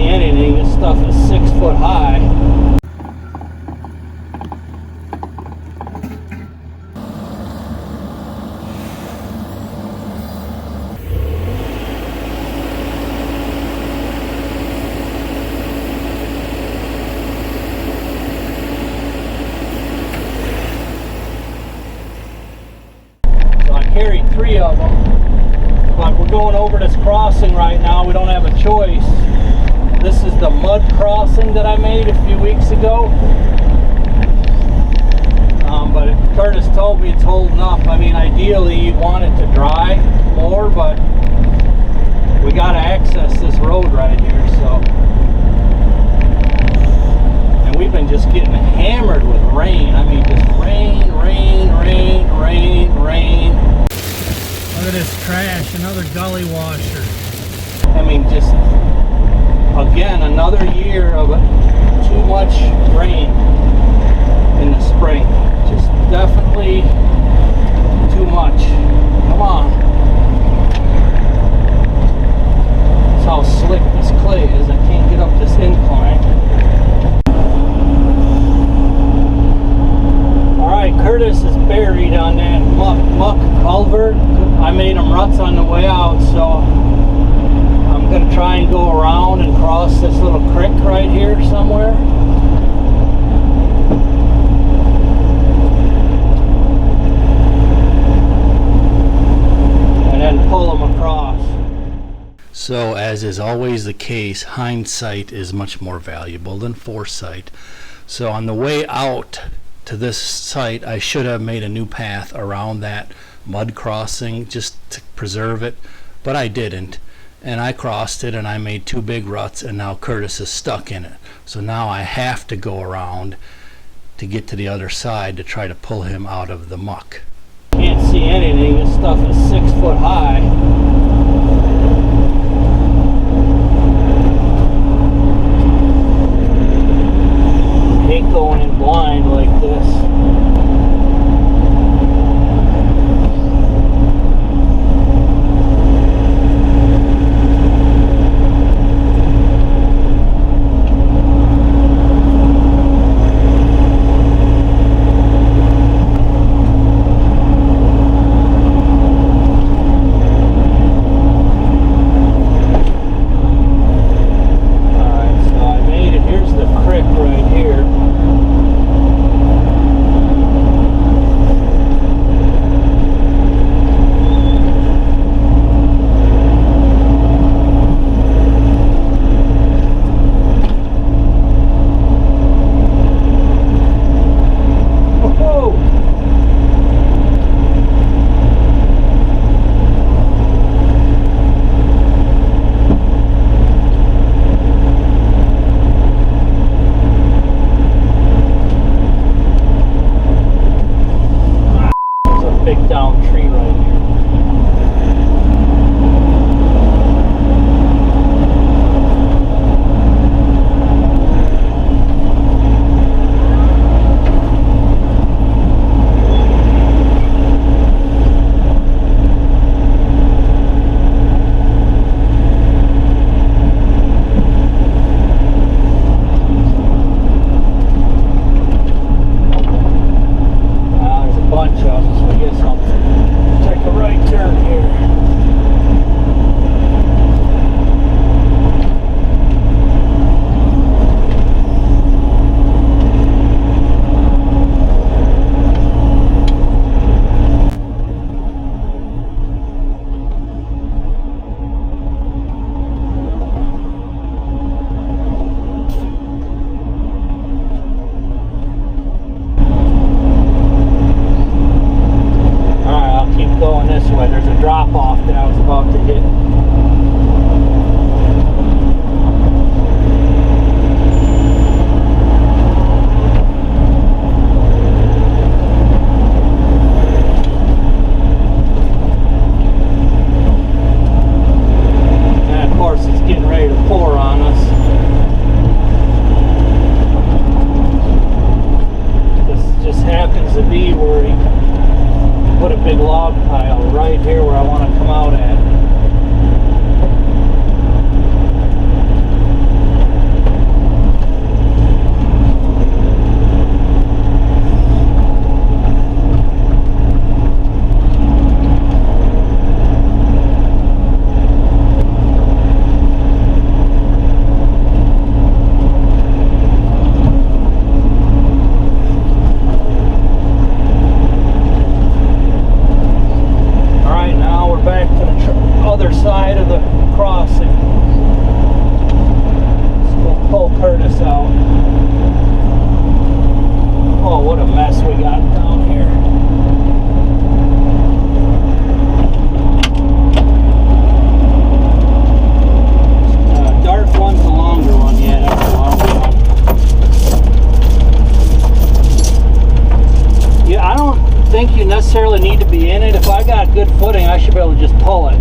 anything. This stuff is 6 foot high. So I carried 3 of them, but we're going over this crossing right now. We don't have a choice. This is the mud crossing that I made a few weeks ago. But Curtis told me it's holding up. I mean, ideally you'd want it to dry more, but we got to access this road right here, so. And we've been just getting hammered with rain. I mean, just rain, rain, rain, rain, rain. Look at this trash, another gully washer. I mean, just, again, another year of too much rain in the spring. Just definitely too much. Come on. That's how slick this clay is. I can't get up this incline. Alright, Curtis is buried on that muck culvert. I made him ruts on the way out, so I'm going to try and go around and cross this little creek right here somewhere. And then pull them across. So, as is always the case, hindsight is much more valuable than foresight. So on the way out to this site, I should have made a new path around that mud crossing just to preserve it, but I didn't. And I crossed it and I made 2 big ruts, and now Curtis is stuck in it. So now I have to go around to get to the other side to try to pull him out of the muck. Can't see anything. This stuff is 6 foot high. Hate going in blind like this. should be able to just pull it